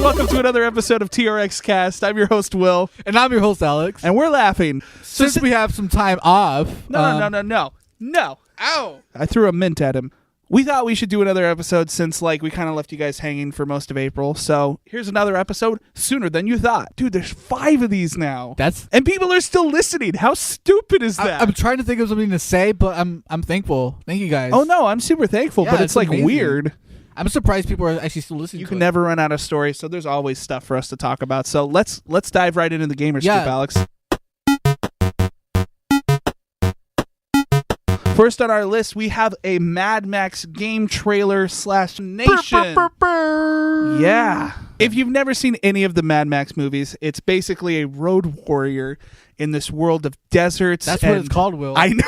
and welcome to another episode of TRX Cast. I'm your host, Will. And I'm your host, Alex. And we're laughing. Since we have some time off. No. Ow. I threw a mint at him. We thought we should do another episode since, we kind of left you guys hanging for most of April. So here's another episode sooner than you thought. Dude, there's 5 of these now. And people are still listening. How stupid is that? I'm trying to think of something to say, but I'm thankful. Thank you guys. Oh, no, I'm super thankful, but it's amazing. Weird. I'm surprised people are actually still listening. You can never run out of stories, so there's always stuff for us to talk about. So let's dive right into the gamer scoop, Alex. First on our list, we have a Mad Max game trailer / nation. Yeah. If you've never seen any of the Mad Max movies, it's basically a road warrior in this world of deserts. That's what it's called, Will. I know.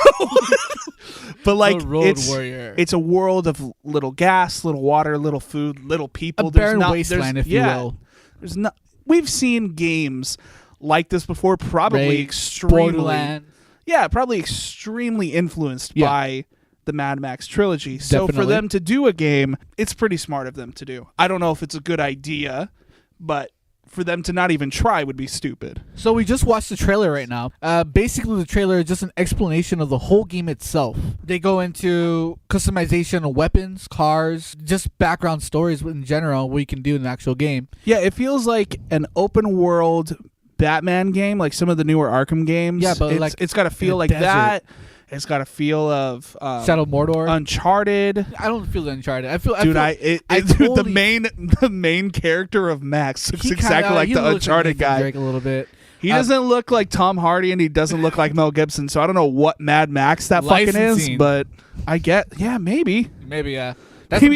But warrior. It's a world of little gas, little water, little food, little people. A barren wasteland, if you will. There's not. We've seen games like this before, probably extremely. Borderlands. Yeah, probably extremely influenced by the Mad Max trilogy. So Definitely. for them to do a game, it's pretty smart of them to do. I don't know if it's a good idea, but for them to not even try would be stupid. So we just watched the trailer right now. Basically, the trailer is just an explanation of the whole game itself. They go into customization of weapons, cars, just background stories in general, what you can do in the actual game. Yeah, it feels like an open world Batman game, like some of the newer Arkham games. Yeah, but it's got to feel like that. It's got a feel of Shadow of Mordor, Uncharted. I don't feel Uncharted. The main character of Max looks exactly like the Uncharted guy. Drake a little bit. He doesn't look like Tom Hardy, and he doesn't look like Mel Gibson. So I don't know what Mad Max that fucking is, but I get, maybe. Maybe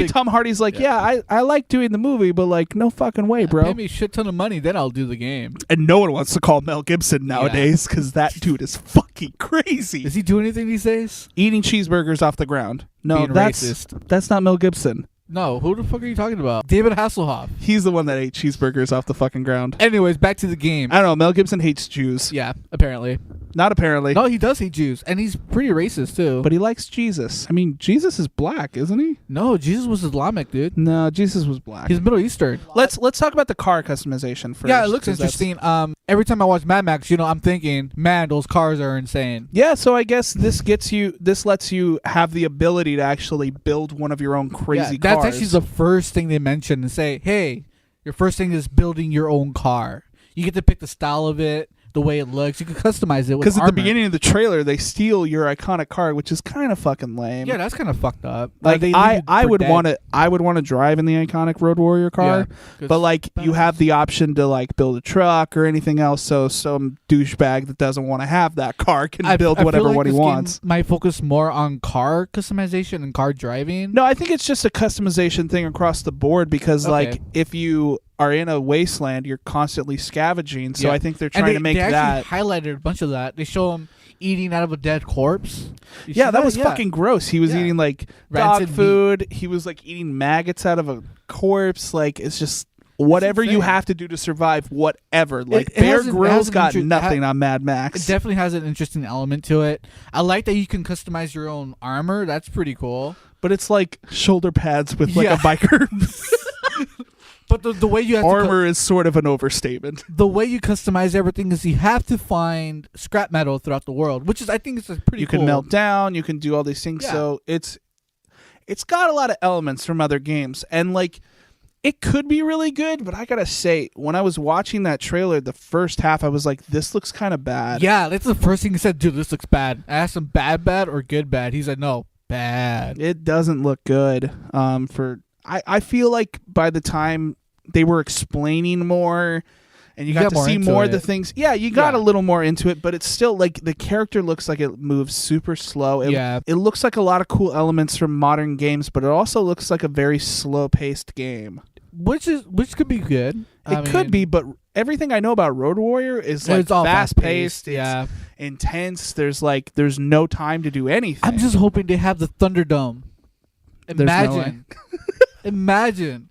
Tom Hardy's like, I like doing the movie, but no fucking way, bro. Pay me a shit ton of money, then I'll do the game. And no one wants to call Mel Gibson nowadays because that dude is fucking crazy. Does he do anything these days? Eating cheeseburgers off the ground. No, Being racist. That's not Mel Gibson. No, who the fuck are you talking about? David Hasselhoff. He's the one that ate cheeseburgers off the fucking ground. Anyways, back to the game. I don't know. Mel Gibson hates Jews. Yeah, apparently. Not apparently. No, he does hate Jews, and he's pretty racist too. But he likes Jesus. I mean, Jesus is black, isn't he? No, Jesus was Islamic, dude. No, Jesus was black. He's Middle Eastern. Let's talk about the car customization first. Yeah, it looks interesting. Every time I watch Mad Max, I'm thinking, man, those cars are insane. Yeah, so I guess this lets you have the ability to actually build one of your own crazy cars. That's actually the first thing they mention and say, hey, your first thing is building your own car. You get to pick the style of it, the way it looks. You can customize it with because at armor. the beginning of the trailer, they steal your iconic car, which is kind of fucking lame. Yeah, that's kind of fucked up. I would want to drive in the iconic Road Warrior car, but you have the option to build a truck or anything else. So some douchebag that doesn't want to have that car can build whatever one he wants. Might focus more on car customization and car driving. No, I think it's just a customization thing across the board because if you are in a wasteland, you're constantly scavenging. So I think they're trying to make they that. They highlighted a bunch of that. They show him eating out of a dead corpse. That was fucking gross. He was eating dog food. Meat. He was eating maggots out of a corpse. It's just whatever you have to do to survive. Whatever. Bear Grylls got nothing on Mad Max. It definitely has an interesting element to it. I like that you can customize your own armor. That's pretty cool. But it's shoulder pads with a biker. But the way you have armor is sort of an overstatement. The way you customize everything is you have to find scrap metal throughout the world, which is I think it's a pretty. You can melt down. You can do all these things. Yeah. So it's got a lot of elements from other games, and it could be really good. But I gotta say, when I was watching that trailer, the first half, I was like, "This looks kind of bad." Yeah, that's the first thing he said. Dude, this looks bad. I asked him, bad or good bad. He said, no, bad. It doesn't look good. I feel like by the time they were explaining more and you got to see more of the things. Yeah, you got a little more into it, but it's still the character looks like it moves super slow. It looks like a lot of cool elements from modern games, but it also looks like a very slow-paced game. Which could be good. It could be, but everything I know about Road Warrior is it's all fast-paced. It's intense. There's no time to do anything. I'm just hoping they have the Thunderdome. Imagine. Imagine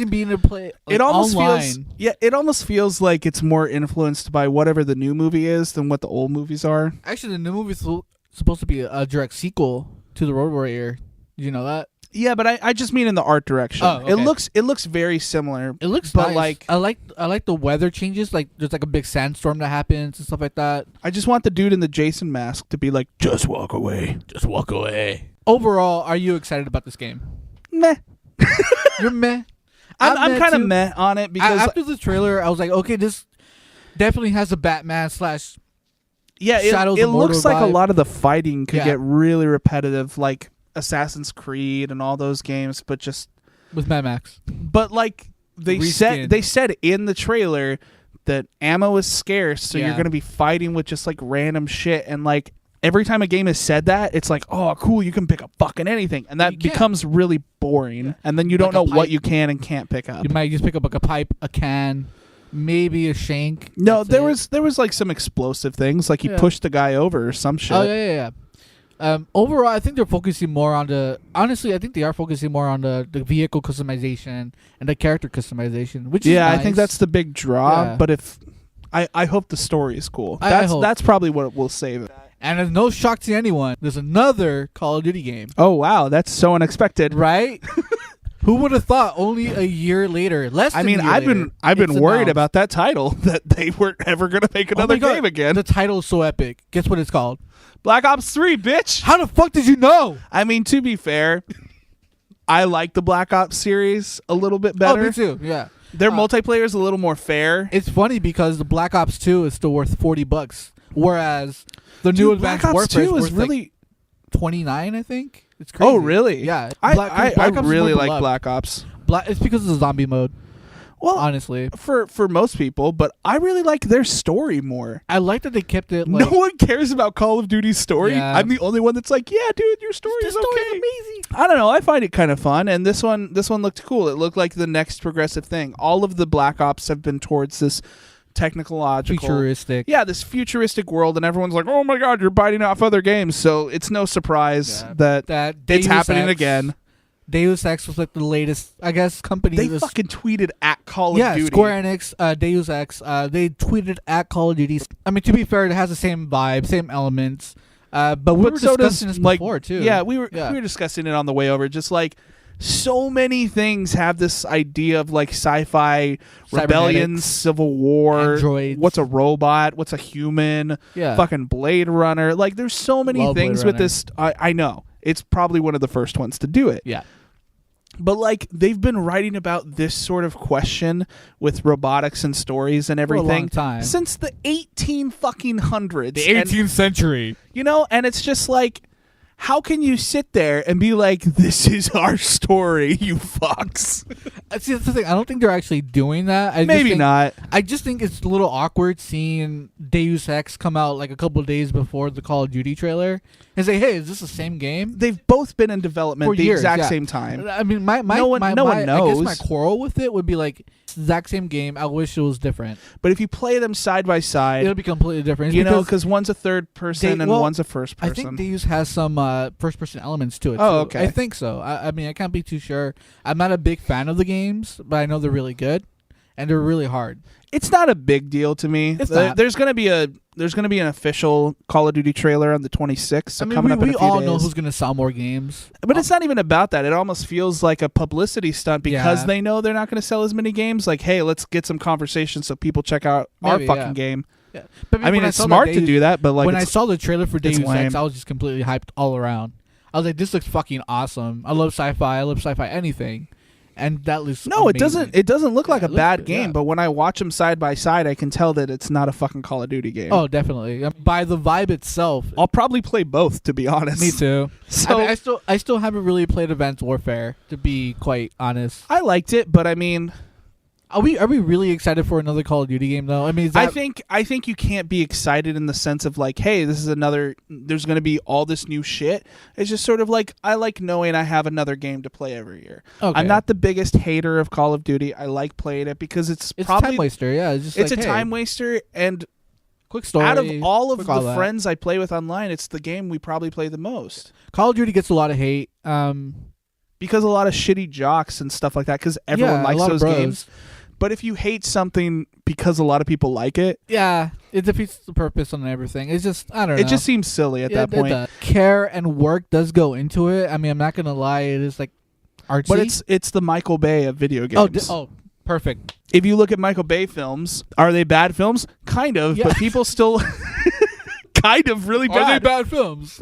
being able to play it almost online. It almost feels like it's more influenced by whatever the new movie is than what the old movies are. Actually, the new movie is supposed to be a direct sequel to the Road Warrior. Did you know that? Yeah, but I just mean in the art direction. Oh, okay. It looks very similar. It looks but nice. I like the weather changes. Like there's like a big sandstorm that happens and stuff like that. I just want the dude in the Jason mask to be like, just walk away. Just walk away. Overall, are you excited about this game? Meh. You're meh. I'm kind of meh on it because after the trailer, I was like, okay, this definitely has a Batman slash. Yeah, it looks like a lot of the fighting could get really repetitive, like Assassin's Creed and all those games, but just with Mad Max. But like they said in the trailer that ammo is scarce, so you're going to be fighting with just like random shit, and like every time a game has said that, it's like, oh, cool, you can pick up fucking anything, and that becomes really boring, and then you don't know what you can and can't pick up. You might just pick up like a pipe, a can, maybe a shank. No, there was like some explosive things, like he pushed the guy over or some shit. Oh yeah. Overall, I think they're focusing more on honestly, I think they are focusing more on the vehicle customization and the character customization, which is nice. I think that's the big draw. But if I hope the story is cool. That's probably what will save it. And it's no shock to anyone, there's another Call of Duty game. Oh wow, that's so unexpected, right? Who would have thought? Only a year later, I've been worried about that title, that they weren't ever gonna make another game again. The title is so epic. Guess what it's called? Black Ops 3, bitch. How the fuck did you know? I mean, to be fair, I like the Black Ops series a little bit better. Oh, me too. Yeah, their multiplayer is a little more fair. It's funny because the Black Ops 2 is still worth $40, whereas the new Advanced Warfare is worth really like $29. I think it's crazy. Oh, really? Yeah, I really like Black Ops. It's because of the zombie mode. Well, honestly, for most people, but I really like their story more. I like that they kept it. No one cares about Call of Duty's story. Yeah. I'm the only one that's like, yeah, dude, your story is okay. Amazing. I don't know. I find it kind of fun, and this one looked cool. It looked like the next progressive thing. All of the Black Ops have been towards this technological, futuristic. Yeah, this futuristic world, and everyone's like, oh my god, you're biting off other games. So it's no surprise that it's happening again. Deus Ex was like the latest, I guess, company. They fucking tweeted at Call of Duty. Yeah, Square Enix, Deus Ex, they tweeted at Call of Duty. I mean, to be fair, it has the same vibe, same elements. But we were discussing this before, too. Yeah, we were discussing it on the way over. Just like, so many things have this idea of like sci-fi, rebellion, civil war, androids. What's a robot, what's a human, fucking Blade Runner. Like, there's so many things with this. I know. It's probably one of the first ones to do it. Yeah. But like, they've been writing about this sort of question with robotics and stories and everything for a long time. Since the 1800s. The 18th century. You know, and it's just like, how can you sit there and be like, this is our story, you fucks? See, that's the thing. I don't think they're actually doing that. Maybe not. I just think it's a little awkward seeing Deus Ex come out like a couple of days before the Call of Duty trailer and say, hey, is this the same game? They've both been in development for the years, exact same time. I mean, no one knows. I guess my quarrel with it would be like, exact same game. I wish it was different. But if you play them side by side, it'll be completely different. You know, because one's a third person and one's a first person. I think Deus has some first person elements to it. Oh, too. okay. I think so. I mean, I can't be too sure. I'm not a big fan of the games, but I know they're really good and they're really hard. It's not a big deal to me. It's not. There's gonna be an official Call of Duty trailer on the 26th. So I mean, coming up in a few all days. know who's gonna sell more games, but it's not even about that. It almost feels like a publicity stunt because they know they're not going to sell as many games. Like, hey, let's get some conversation so people check out our fucking game. Yeah. But I mean, it's smart to do that, but like, when I saw the trailer for Deus Ex, I was just completely hyped all around. I was like, this looks fucking awesome. I love sci-fi. I love sci-fi anything. And that looks amazing. It doesn't look like a bad game, but when I watch them side by side, I can tell that it's not a fucking Call of Duty game. Oh, definitely. By the vibe itself, I'll probably play both, to be honest. Me too. So I mean, I still haven't really played Advanced Warfare, to be quite honest. I liked it, but I mean, Are we really excited for another Call of Duty game though? I mean, I think you can't be excited in the sense of like, hey, this is another. There's going to be all this new shit. It's just sort of like, I like knowing I have another game to play every year. Okay. I'm not the biggest hater of Call of Duty. I like playing it because it's probably a time waster. Yeah, it's a time waster, and quick story. Out of all of the friends I play with online, it's the game we probably play the most. Call of Duty gets a lot of hate because a lot of shitty jocks and stuff like that. Because everyone likes those games. But if you hate something because a lot of people like it, yeah, it defeats the purpose on everything. It's just, I don't know. It just seems silly at that point. Care and work does go into it. I mean, I'm not gonna lie, it is like artsy. But it's the Michael Bay of video games. Oh, perfect. If you look at Michael Bay films, are they bad films? Kind of, but people still kind of really bad. Are they bad films?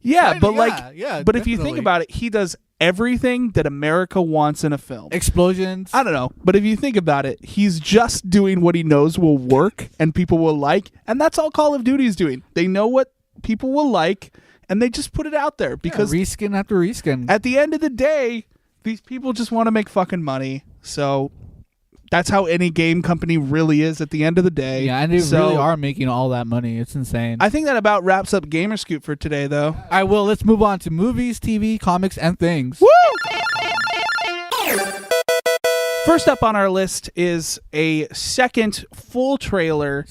Yeah, Kinda, but but if you think about it, he does everything that America wants in a film. Explosions. I don't know, but if you think about it, he's just doing what he knows will work and people will like, and that's all Call of Duty is doing. They know what people will like, and they just put it out there because reskin after reskin. At the end of the day, these people just want to make fucking money. So that's how any game company really is at the end of the day. Yeah, and they really are making all that money. It's insane. I think that about wraps up Gamerscoop for today, though. I will. Let's move on to movies, TV, comics, and things. Woo! First up on our list is a second full trailer.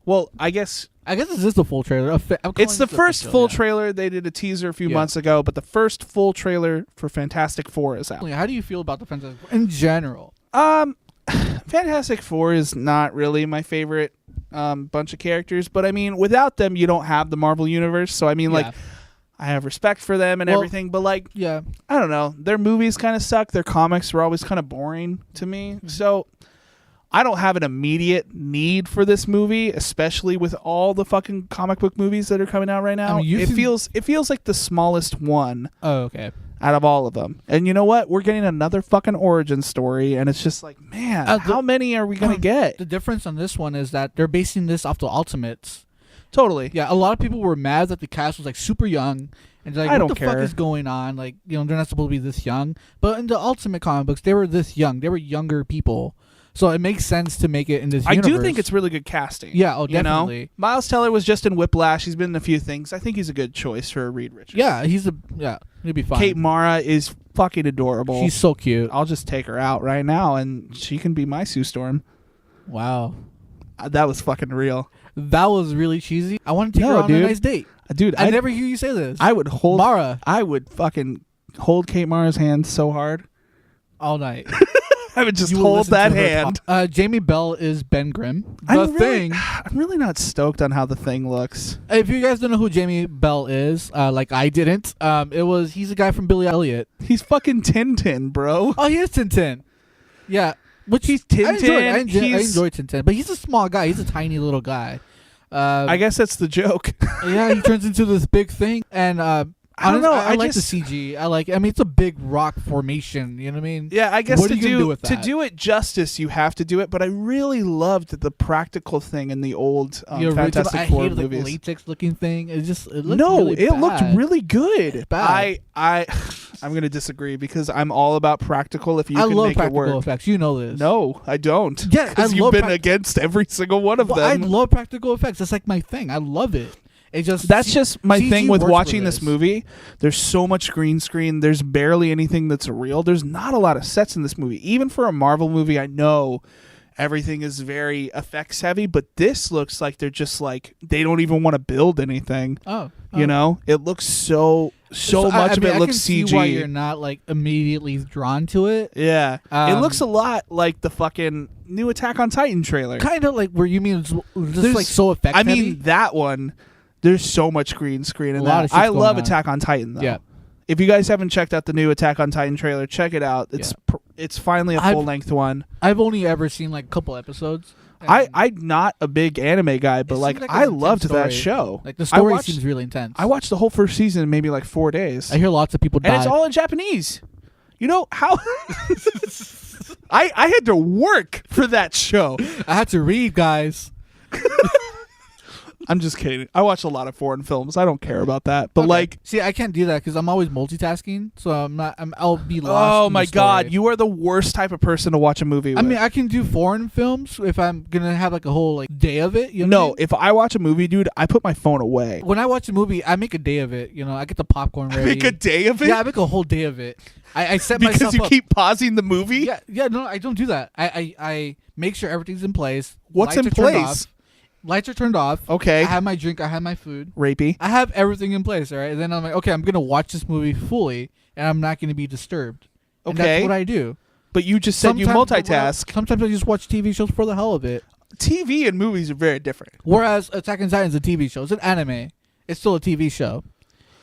Well, I guess this is the full trailer. It's the first full trailer. They did a teaser a few months ago, but the first full trailer for Fantastic Four is out. How do you feel about the Fantastic Four in general? Fantastic Four is not really my favorite bunch of characters, but I mean, without them, you don't have the Marvel Universe. So I mean, like, I have respect for them and everything, but like, I don't know. Their movies kind of suck. Their comics were always kind of boring to me. So I don't have an immediate need for this movie, especially with all the fucking comic book movies that are coming out right now. I mean, it feels like the smallest one. Oh, okay. Out of all of them. And you know what? We're getting another fucking origin story, and it's just like, man, how many are we going to get? The difference on this one is that they're basing this off the Ultimates. Totally. Yeah, a lot of people were mad that the cast was like super young. And they're like, what the fuck is going on? Like, you know, they're not supposed to be this young. But in the Ultimate comic books, they were this young. They were younger people. So it makes sense to make it in this universe. I do think it's really good casting. Yeah, definitely. You know? Miles Teller was just in Whiplash. He's been in a few things. I think he's a good choice for Reed Richards. Yeah, he'd be fine. Kate Mara is fucking adorable. She's so cute. I'll just take her out right now, and she can be my Sue Storm. Wow. That was fucking real. That was really cheesy. I want to take her on a nice date. Dude, I never hear you say this. I would hold Mara. I would fucking hold Kate Mara's hand so hard. All night. I would just hold that hand. Jamie Bell is Ben Grimm. I'm really not stoked on how The Thing looks. If you guys don't know who Jamie Bell is, like I didn't, he's a guy from Billy Elliot. He's fucking Tintin, bro. Oh, he is Tintin. Yeah. Which he's Tintin. I enjoy Tintin, but he's a small guy. He's a tiny little guy. I guess that's the joke. Yeah, he turns into this big thing, and I don't know. I like the CG. I mean, it's a big rock formation. You know what I mean? Yeah, I guess what are you gonna do with that? To do it justice, you have to do it. But I really loved the practical thing in the old Fantastic Four movies. The latex-looking thing. It looked really good. Bad. I'm going to disagree because I'm all about practical. If you can love make it work, practical effects. You know this. No, I don't. Yeah, because you've been against every single one of them. I love practical effects. That's like my thing. I love it. That's just my thing with watching this movie. There's so much green screen. There's barely anything that's real. There's not a lot of sets in this movie. Even for a Marvel movie, I know everything is very effects heavy, but this looks like they're just like, they don't even want to build anything. You know? It looks so much of it looks CG. I can see why you're not like immediately drawn to it. Yeah. It looks a lot like the fucking new Attack on Titan trailer. Kind of like where you mean it's just like so effect heavy? I mean, that one... There's so much green screen in that. I love Attack on Titan, though. Yeah. If you guys haven't checked out the new Attack on Titan trailer, check it out. It's finally a full-length one. I've only ever seen like a couple episodes. I'm not a big anime guy, but like I loved that show. Like the story seems really intense. I watched the whole first season in maybe like 4 days. I hear lots of people die. And it's all in Japanese. You know how... I had to work for that show. I had to read, guys. I'm just kidding. I watch a lot of foreign films. I don't care about that. But like, see, I can't do that because I'm always multitasking, so I'll be lost. Oh my god, you are the worst type of person to watch a movie with. I mean, I can do foreign films if I'm gonna have like a whole like day of it. You know no, what I mean? If I watch a movie, dude, I put my phone away. When I watch a movie, I make a day of it. You know, I get the popcorn ready. Make a day of it? Yeah, I make a whole day of it. I set because myself you up. Keep pausing the movie. Yeah. No, I don't do that. I make sure everything's in place. What's in place? Lights are turned off. Okay. I have my drink. I have my food. Rapey. I have everything in place, all right? And then I'm like, okay, I'm going to watch this movie fully, and I'm not going to be disturbed. And okay. that's what I do. but you just said you multitask. Sometimes I just watch TV shows for the hell of it. TV and movies are very different. Whereas Attack on Titan is a TV show. It's an anime. It's still a TV show.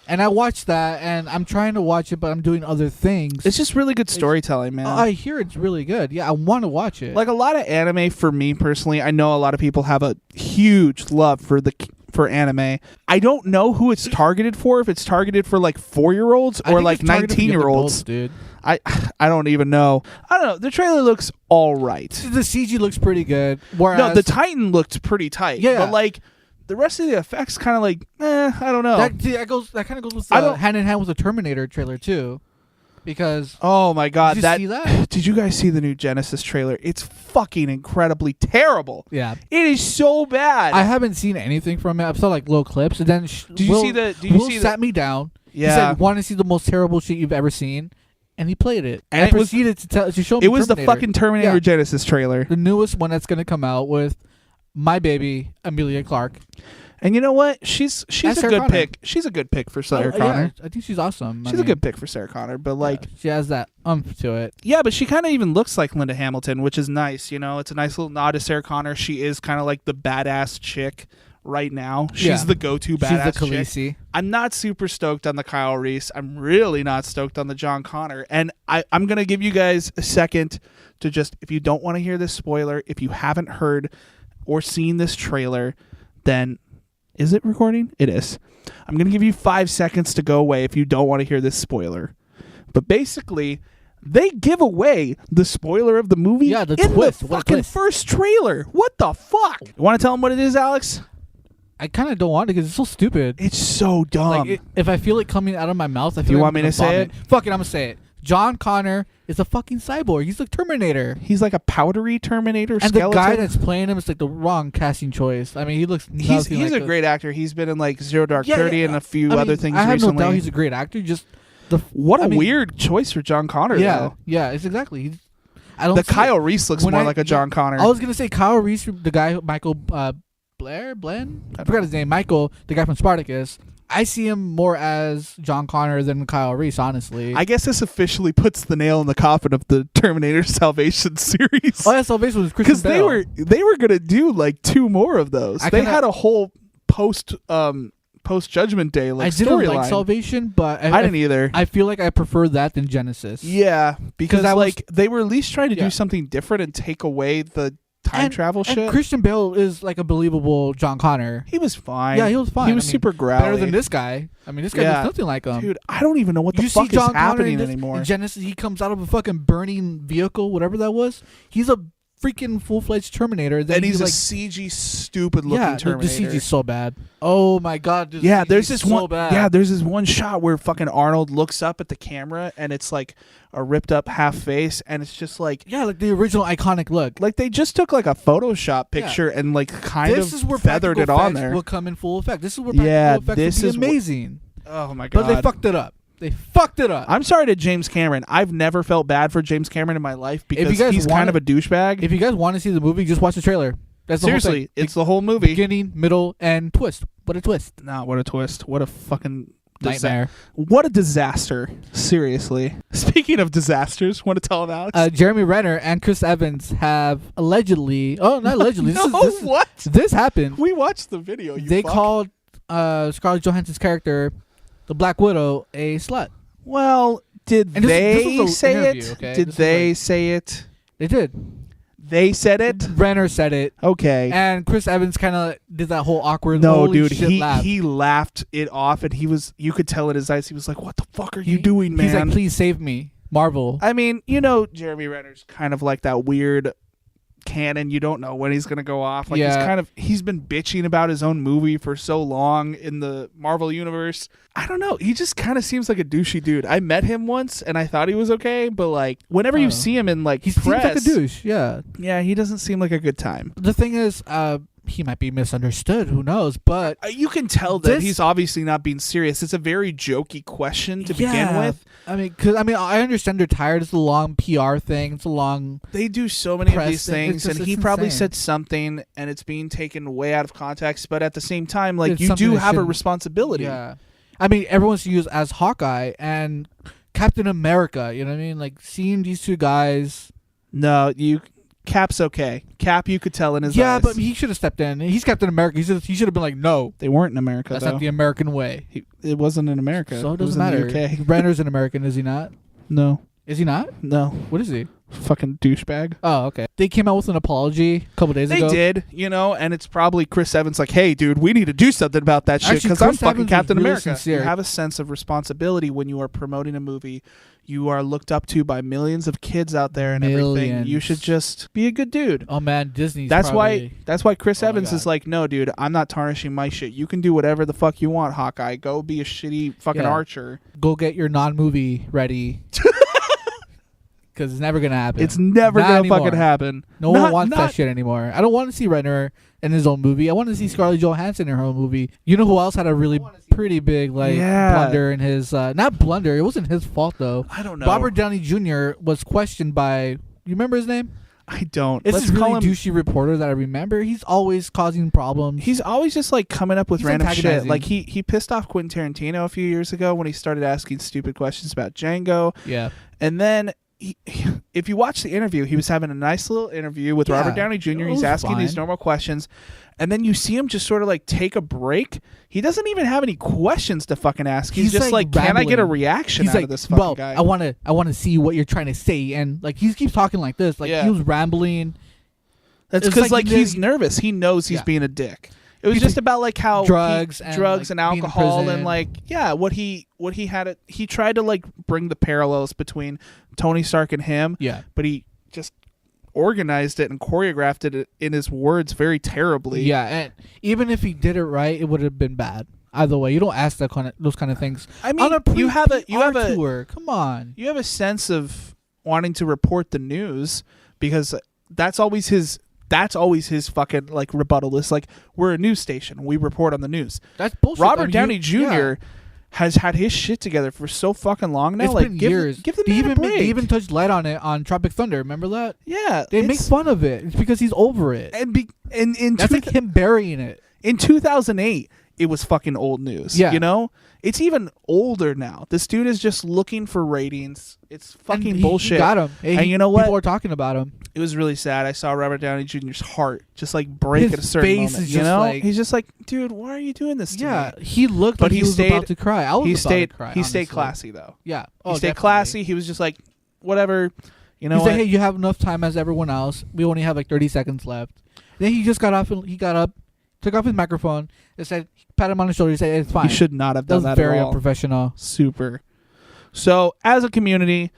And I watched that, and I'm trying to watch it, but I'm doing other things. It's just really good storytelling, man. I hear it's really good. Yeah, I want to watch it. Like a lot of anime, for me personally, I know a lot of people have a huge love for anime. I don't know who it's targeted for. If it's targeted for like 4-year-olds or like 19-year-olds, dude. I don't even know. I don't know. The trailer looks all right. The CG looks pretty good. Whereas, no, the Titan looked pretty tight. Yeah, but like the rest of the effects, kind of like, I don't know. That kind of goes with hand in hand with the Terminator trailer too, because oh my god, did you see that? Did you guys see the new Genesis trailer? It's fucking incredibly terrible. Yeah, it is so bad. I haven't seen anything from it. I've saw like little clips, and then Will sat me down. Yeah, he said, "Want to see the most terrible shit you've ever seen?" And he played it, and proceeded to show me. It was the fucking Terminator Genesis trailer, the newest one that's going to come out with my baby Emilia Clarke. And you know what? She's a good pick. She's a good pick for Sarah Connor. Yeah, I think she's awesome. She's a good pick for Sarah Connor, but like she has that to it. Yeah, but she kind of even looks like Linda Hamilton, which is nice. You know, it's a nice little nod to Sarah Connor. She is kind of like the badass chick right now. She's the go-to badass She's the Khaleesi. chick. I'm not super stoked on the Kyle Reese. I'm really not stoked on the John Connor. And I'm going to give you guys a second to just, if you don't want to hear this spoiler, if you haven't heard or seen this trailer, then is it recording? It is. I'm going to give you 5 seconds to go away if you don't want to hear this spoiler. But basically, they give away the spoiler of the movie in the fucking first trailer. What the fuck? You want to tell them what it is, Alex? I kind of don't want to because it's so stupid. It's so dumb. Like, if I feel it coming out of my mouth, I feel you like want me to say it? Fuck it, I'm going to say it. John Connor is a fucking cyborg. He's the Terminator. He's like a powdery Terminator and skeleton. The guy that's playing him is like the wrong casting choice. I mean, he looks He's a great actor. He's been in like Zero Dark 30 and a few other things recently. I have no doubt he's a great actor. Just what a weird choice for John Connor, though. Yeah, it's exactly. Kyle Reese looks more like a John Connor. I was going to say Kyle Reese, the guy, Michael Blenn? I forgot his name. Michael, the guy from Spartacus. I see him more as John Connor than Kyle Reese, honestly. I guess this officially puts the nail in the coffin of the Terminator Salvation series. Oh, yeah, Salvation was Christian Bale. Because they were going to do like 2 more of those. They had a whole post Judgment Day like storyline. I didn't like Salvation, but I didn't either. I feel like I prefer that than Genesis. Yeah, because they were at least trying to do something different and take away the time travel shit. And Christian Bale is like a believable John Connor. He was fine. Yeah, he was fine. He was super growly. Better than this guy. I mean, this guy looks nothing like him. Dude, I don't even know what the fuck is happening anymore. In Genesis, he comes out of a fucking burning vehicle, whatever that was. He's a freaking full-fledged Terminator. And he's a CG stupid-looking Terminator. The CG's so bad. Oh my god. There's this so bad. Yeah, there's this one shot where fucking Arnold looks up at the camera and it's like a ripped up half face and it's just like like the original iconic look. Like they just took like a Photoshop picture and like kind of feathered it on there. Will come in full effect. This is where practical effects will be amazing. Oh my god. But they fucked it up. I'm sorry to James Cameron. I've never felt bad for James Cameron in my life because he's kind of a douchebag. If you guys want to see the movie, just watch the trailer. That's the Seriously, whole thing. It's the whole movie. Beginning, middle, and twist. What a twist. What a twist. What a fucking nightmare. What a disaster. Seriously. Speaking of disasters, want to tell them, Alex? Jeremy Renner and Chris Evans have allegedly... Oh, not allegedly. What? This happened. We watched the video. They called Scarlett Johansson's character, the Black Widow, a slut. Well, did they say it? Okay? Did they say it? They did. They said it? Renner said it. Okay. And Chris Evans kind of did that whole awkward laugh. He laughed it off and you could tell in his eyes, he was like, what the fuck are you doing, man? He's like, please save me, Marvel. I mean, Jeremy Renner's kind of like that weird cannon. You don't know when he's going to go off. Like he's been bitching about his own movie for so long in the Marvel universe. I don't know. He just kind of seems like a douchey dude. I met him once and I thought he was okay, but like whenever you see him in like he press, seems like a douche. Yeah. Yeah, he doesn't seem like a good time. The thing is, he might be misunderstood. Who knows? But you can tell that he's obviously not being serious. It's a very jokey question to begin with. I mean, I understand they're tired. It's a long PR thing. It's a long. They do so many of these things, and he probably said something, and it's being taken way out of context. But at the same time, like you do have a responsibility. Yeah, I mean, everyone's used as Hawkeye, and Captain America. You know what I mean? Like seeing these two guys. No, Cap's okay. Cap, you could tell in his eyes. Yeah, but he should have stepped in. He's Captain America. He should have been like, no. They weren't in America, That's though. not the American way. It wasn't in America. So it doesn't matter. In the UK. Brenner's an American, is he not? No. Is he not? No. What is he? Fucking douchebag. Oh, okay. They came out with an apology a couple days ago. They did, and it's probably Chris Evans like, hey, dude, we need to do something about that shit because I'm fucking Captain America. Sincere. You have a sense of responsibility when you are promoting a movie. You are looked up to by millions of kids out there and everything. You should just be a good dude. Oh man, Disney's That's probably... why Chris Evans is like, no, dude, I'm not tarnishing my shit. You can do whatever the fuck you want, Hawkeye. Go be a shitty fucking archer. Go get your non-movie ready. Because it's never gonna happen. It's never gonna fucking happen. No one wants that shit anymore. I don't want to see Renner in his own movie. I want to see Scarlett Johansson in her own movie. You know who else had a really pretty big blunder in his? Not blunder. It wasn't his fault though. I don't know. Robert Downey Jr. was questioned by. You remember his name? I don't. It's this really douchey reporter that I remember. He's always causing problems. He's always just like coming up with random shit. Like he pissed off Quentin Tarantino a few years ago when he started asking stupid questions about Django. Yeah. And then if you watch the interview, he was having a nice little interview with Robert Downey Jr. He's asking these normal questions. And then you see him just sort of like take a break. He doesn't even have any questions to fucking ask. He's just like can I get a reaction out of this fucking guy? I want to see what you're trying to say. And like he keeps talking like this. Like he was rambling. That's because like he's nervous. He knows he's being a dick. It was just about like how drugs and alcohol and like what he had. He tried to like bring the parallels between Tony Stark and him. Yeah, but he just organized it and choreographed it in his words very terribly. Yeah, and even if he did it right, it would have been bad. Either way, you don't ask those kind of things. I mean, you have a tour. Come on, you have a sense of wanting to report the news because that's always his fucking like rebuttal. It's like we're a news station. We report on the news. That's bullshit. Robert Downey Jr. has had his shit together for so fucking long now. It's like been years. Give the man a break. They even touched light on it on Tropic Thunder. Remember that? Yeah. They make fun of it. It's because he's over it. And that's like him burying it. In 2008, it was fucking old news. Yeah. It's even older now. This dude is just looking for ratings. It's fucking bullshit. He got him. Hey, and you know what? People are talking about him. It was really sad. I saw Robert Downey Jr.'s heart just like break at a certain face moment. Is just like, he's just like, dude, why are you doing this to me? He looked like he was about to cry. I was about to cry. He stayed classy though. Yeah. He stayed classy. He was just like, whatever. You know he said, hey, you have enough time as everyone else. We only have like 30 seconds left. Then he just got off and he got up, took off his microphone, and said, pat him on the shoulder. He said, it's fine. He should not have done that. Very unprofessional. Super. So, as a community,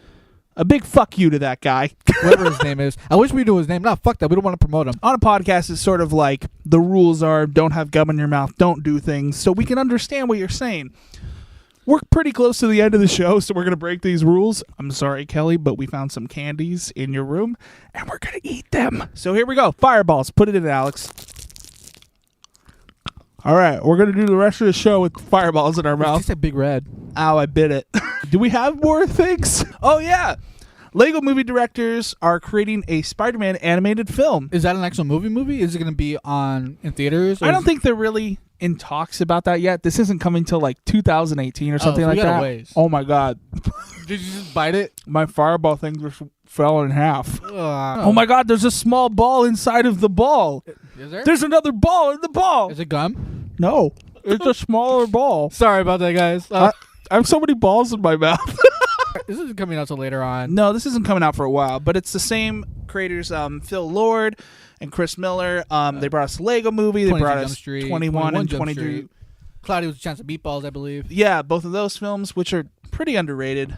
a big fuck you to that guy. Whatever his name is. I wish we knew his name. No, fuck that. We don't want to promote him. On a podcast, it's sort of like the rules are don't have gum in your mouth, don't do things, so we can understand what you're saying. We're pretty close to the end of the show, so we're going to break these rules. I'm sorry, Kelly, but we found some candies in your room, and we're going to eat them. So here we go. Fireballs. Put it in, Alex. All right, we're going to do the rest of the show with fireballs in our mouth. It's a big red. Ow, I bit it. Do we have more things? Oh, yeah. Lego movie directors are creating a Spider-Man animated film. Is that an actual movie? Is it going to be in theaters? I don't think they're really in talks about that yet. This isn't coming till like 2018 or something like that. Ways. Oh, my God. Did you just bite it? My fireball thing just fell in half. Oh, my God. There's a small ball inside of the ball. Is there? There's another ball in the ball. Is it gum? No. It's a smaller ball. Sorry about that, guys. I have so many balls in my mouth. This isn't coming out till later on. No, this isn't coming out for a while, but it's the same creators, Phil Lord and Chris Miller. They brought us a Lego movie. They brought us 21 and 23. Cloudy with a Chance of Meatballs, I believe. Yeah, both of those films, which are pretty underrated.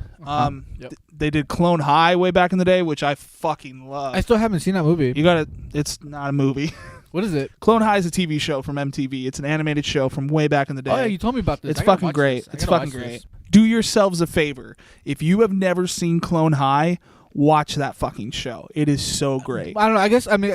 They did Clone High way back in the day, which I fucking love. I still haven't seen that movie. It's not a movie. What is it? Clone High is a TV show from MTV. It's an animated show from way back in the day. Oh, yeah, you told me about this. It's fucking great. It's fucking great. Do yourselves a favor. If you have never seen Clone High, watch that fucking show. It is so great. I don't know. I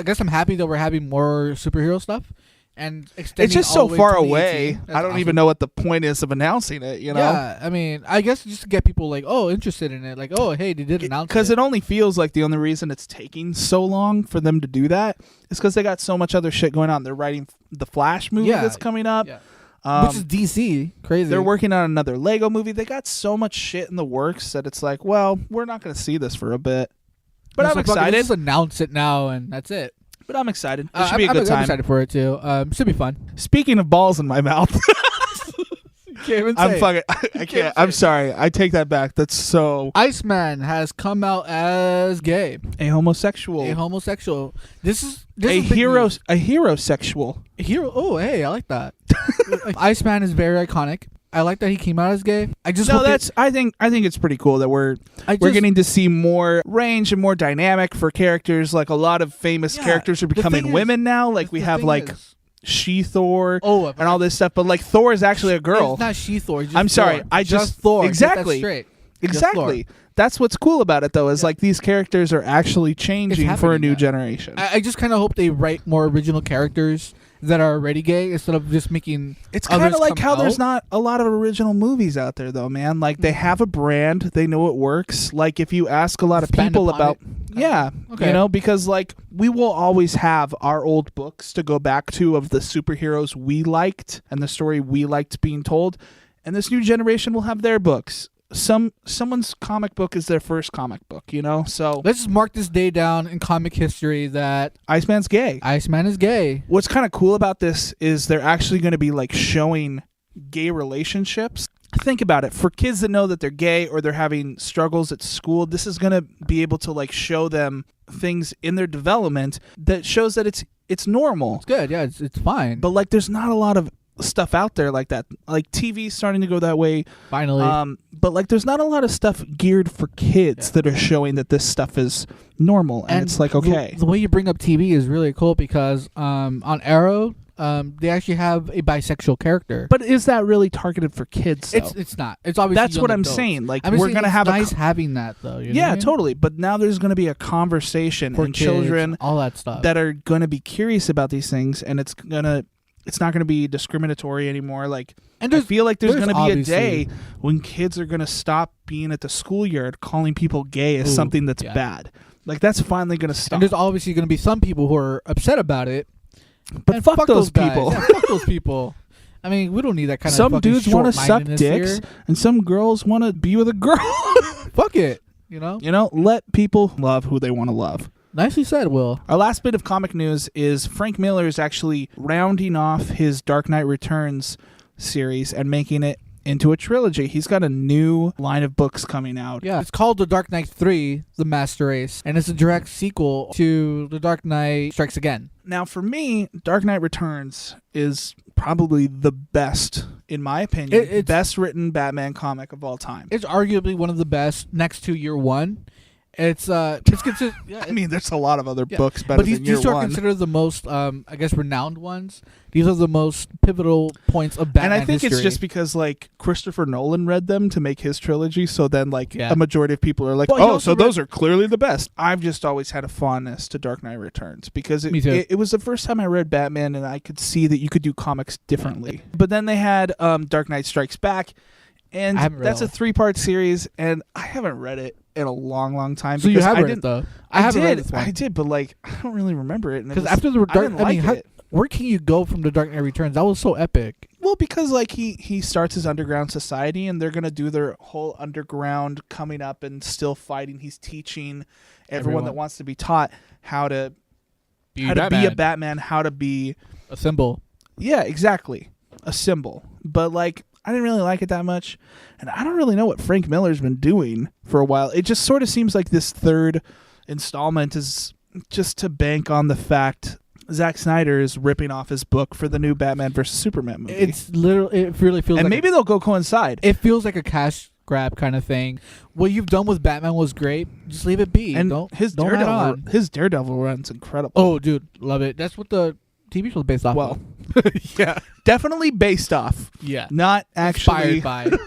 guess I'm happy that we're having more superhero stuff. And it's just so far away. I don't even know what the point is of announcing it, you know? Yeah, I mean, I guess just to get people like, interested in it. Like, hey, they did announce it. Because it only feels like the only reason it's taking so long for them to do that is because they got so much other shit going on. They're writing the Flash movie that's coming up. Yeah. Which is DC. Crazy. They're working on another Lego movie. They got so much shit in the works that it's like, well, we're not going to see this for a bit. But I'm excited. Just announce it now, and that's it. But I'm excited. It should be a good time. I'm excited for it, too. Should be fun. Speaking of balls in my mouth. I can't. I'm sorry. I take that back. That's so. Iceman has come out as gay. A homosexual. This is a hero. A hero sexual. Oh, hey, I like that. Iceman is very iconic. I like that he came out as gay. I think it's pretty cool that we're getting to see more range and more dynamic for characters. Like a lot of famous characters are becoming women now. Like we have She-Thor and all this stuff, but like Thor is actually a girl. It's not She-Thor. I'm sorry. Just Thor. Exactly. Straight. Exactly. That's what's cool about it, though, is like these characters are actually changing for a new generation. I just kind of hope they write more original characters that are already gay instead of just making. It's kind of like how there's not a lot of original movies out there, though, man. Like they have a brand, they know it works. Like if you ask a lot of people about, because like we will always have our old books to go back to of the superheroes we liked and the story we liked being told, and this new generation will have their books. Someone's comic book is their first comic book, so let's just mark this day down in comic history that Iceman's gay. Iceman is gay. What's kind of cool about this is they're actually going to be like showing gay relationships. Think about it. For kids that know that they're gay or they're having struggles at school, this is going to be able to like show them things in their development that shows that it's normal. It's good. Yeah, it's fine. But like there's not a lot of stuff out there like that. Like TV's starting to go that way finally, but like there's not a lot of stuff geared for kids that are showing that this stuff is normal, and it's like, okay, the way you bring up TV is really cool because on Arrow they actually have a bisexual character. But is that really targeted for kids, though? It's not. It's obviously that's what I'm adults. Saying. Like we're gonna have nice having that though. You know yeah, what I mean? Totally. But now there's gonna be a conversation for and kids, children, all that stuff, that are gonna be curious about these things, and it's not going to be discriminatory anymore. Like, and I feel like there's going to be a day when kids are going to stop being at the schoolyard calling people gay as something that's bad. Like, that's finally going to stop. And there's obviously going to be some people who are upset about it. But fuck those people. Yeah, fuck those people. I mean, we don't need that kind of some dudes want to suck dicks, and some girls want to be with a girl. Fuck it. Let people love who they want to love. Nicely said, Will. Our last bit of comic news is Frank Miller is actually rounding off his Dark Knight Returns series and making it into a trilogy. He's got a new line of books coming out. Yeah, it's called The Dark Knight 3, The Master Race, and it's a direct sequel to The Dark Knight Strikes Again. Now, for me, Dark Knight Returns is probably the best, in my opinion, it's best written Batman comic of all time. It's arguably one of the best next to Year One. It's considered. Yeah, I mean, there's a lot of other books better than Year One. But these are considered the most, I guess, renowned ones. These are the most pivotal points of Batman history. And I think history. it's just because like Christopher Nolan read them to make his trilogy, so then like a majority of people are like, so those are clearly the best. I've just always had a fondness to Dark Knight Returns because it was the first time I read Batman, and I could see that you could do comics differently. But then they had Dark Knight Strikes Back. And that's a 3-part series, and I haven't read it in a long, long time. So you have read it, though? I did, but like I don't really remember it. Because after the Dark, where can you go from the Dark Knight Returns? That was so epic. Well, because like he starts his underground society, and they're gonna do their whole underground coming up and still fighting. He's teaching everyone that wants to be taught how to be a Batman, how to be a symbol. Yeah, exactly, a symbol. But like, I didn't really like it that much, and I don't really know what Frank Miller's been doing for a while. It just sort of seems like this third installment is just to bank on the fact Zack Snyder is ripping off his book for the new Batman vs. Superman movie. It really feels and like maybe they'll go coincide. It feels like a cash grab kind of thing. What you've done with Batman was great. Just leave it be. And his Daredevil run's incredible. Oh, dude, love it. That's what the TV show is based off of. Yeah. Definitely based off. Yeah. Not actually. Inspired by.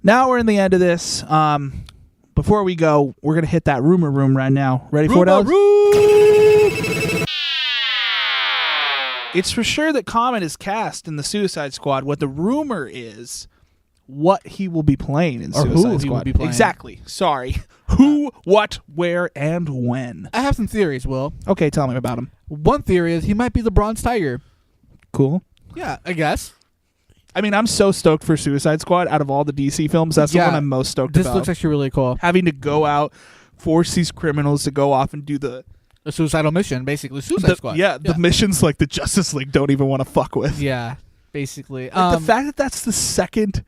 Now we're in the end of this. Before we go, we're going to hit that rumor room right now. Ready for it, Alex? It's for sure that Comet is cast in the Suicide Squad. What the rumor is what he will be playing in Suicide Squad. He will be playing. Exactly. Sorry. Who, what, where, and when. I have some theories, Will. Okay, tell me about them. One theory is he might be the Bronze Tiger. Cool. Yeah, I guess. I mean, I'm so stoked for Suicide Squad. Out of all the DC films, that's the one I'm most stoked about. This looks actually really cool. Having to go out, force these criminals to go off and do a suicidal mission, basically. Suicide Squad. Yeah, the missions like the Justice League don't even want to fuck with. Yeah, basically. Like the fact that that's the second...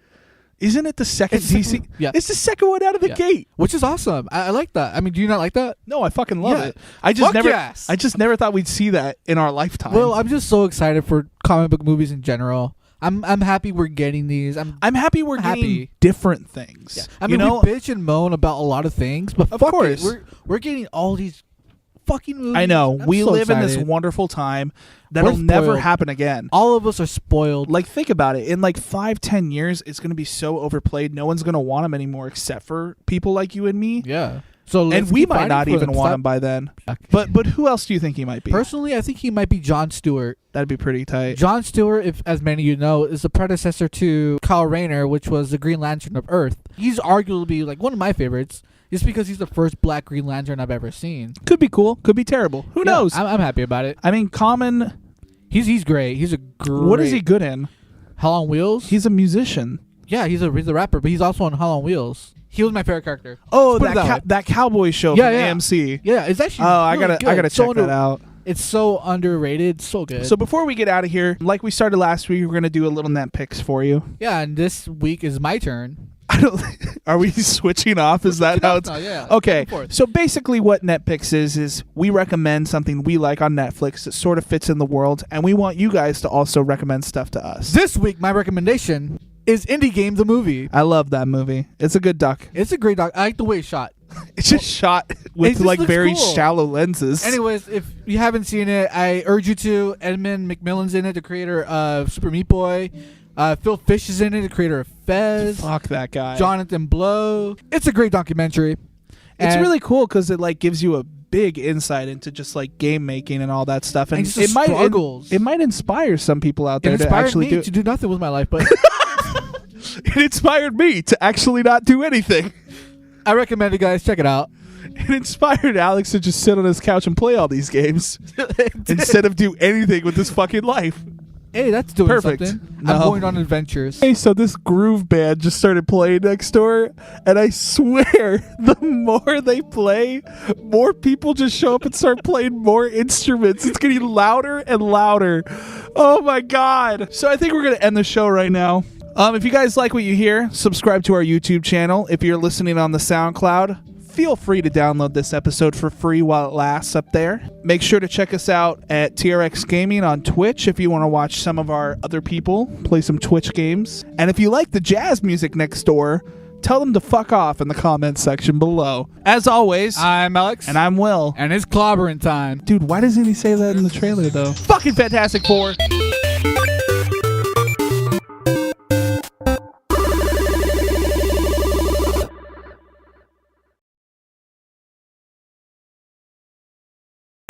Isn't it the second DC? Yeah. It's the second one out of the gate. Which is awesome. I like that. I mean, do you not like that? No, I fucking love it. I just never thought we'd see that in our lifetime. Well, I'm just so excited for comic book movies in general. I'm happy we're getting these. I'm happy we're getting different things. Yeah. I mean, we bitch and moan about a lot of things, but of course, we're getting all these fucking movies. I know. We live in this wonderful time that'll never happen again. All of us are spoiled. Like, think about it. In like 5-10 years, it's going to be so overplayed. No one's going to want them anymore except for people like you and me. Yeah. And we might not even want him by then. But who else do you think he might be? Personally, I think he might be Jon Stewart. That'd be pretty tight. Jon Stewart, if as many of you know, is the predecessor to Kyle Rayner, which was the Green Lantern of Earth. He's arguably like one of my favorites. Just because he's the first black Green Lantern I've ever seen. Could be cool. Could be terrible. Who knows? I'm happy about it. I mean, Common... He's great. He's a great... What is he good in? Hell on Wheels? He's a musician. Yeah, he's a rapper, but he's also on Hell on Wheels. He was my favorite character. Oh, that cowboy show from AMC. Yeah, it's actually I gotta check that out. It's so underrated. So good. So before we get out of here, like we started last week, we're going to do a little net picks for you. Yeah, and this week is my turn. Are we switching off? Is that how it's... Yeah. Okay, so basically what Netpicks is we recommend something we like on Netflix that sort of fits in the world, and we want you guys to also recommend stuff to us. This week, my recommendation is Indie Game, the movie. I love that movie. It's a good doc. It's a great doc. I like the way it's shot. It's just shot with like very shallow lenses. Anyways, if you haven't seen it, I urge you to. Edmund McMillan's in it, the creator of Super Meat Boy. Phil Fish is in it, the creator of Fez. Fuck that guy. Jonathan Blow. It's a great documentary. It's really cool because it like gives you a big insight into just like game making and all that stuff. And it might inspire some people out there to actually do it. To do nothing with my life, but it inspired me to actually not do anything. I recommend it, guys. Check it out. It inspired Alex to just sit on his couch and play all these games instead of do anything with his fucking life. Hey, that's doing something. No. I'm going on adventures. Hey, so this groove band just started playing next door, and I swear, the more they play, more people just show up and start playing more instruments. It's getting louder and louder. Oh my God. So I think we're going to end the show right now. If you guys like what you hear, subscribe to our YouTube channel. If you're listening on the SoundCloud, feel free to download this episode for free while it lasts up there. Make sure to check us out at TRX Gaming on Twitch if you want to watch some of our other people play some Twitch games. And if you like the jazz music next door, tell them to fuck off in the comments section below. As always, I'm Alex. And I'm Will. And it's clobbering time. Dude, why doesn't he say that in the trailer, though? Fucking Fantastic Four.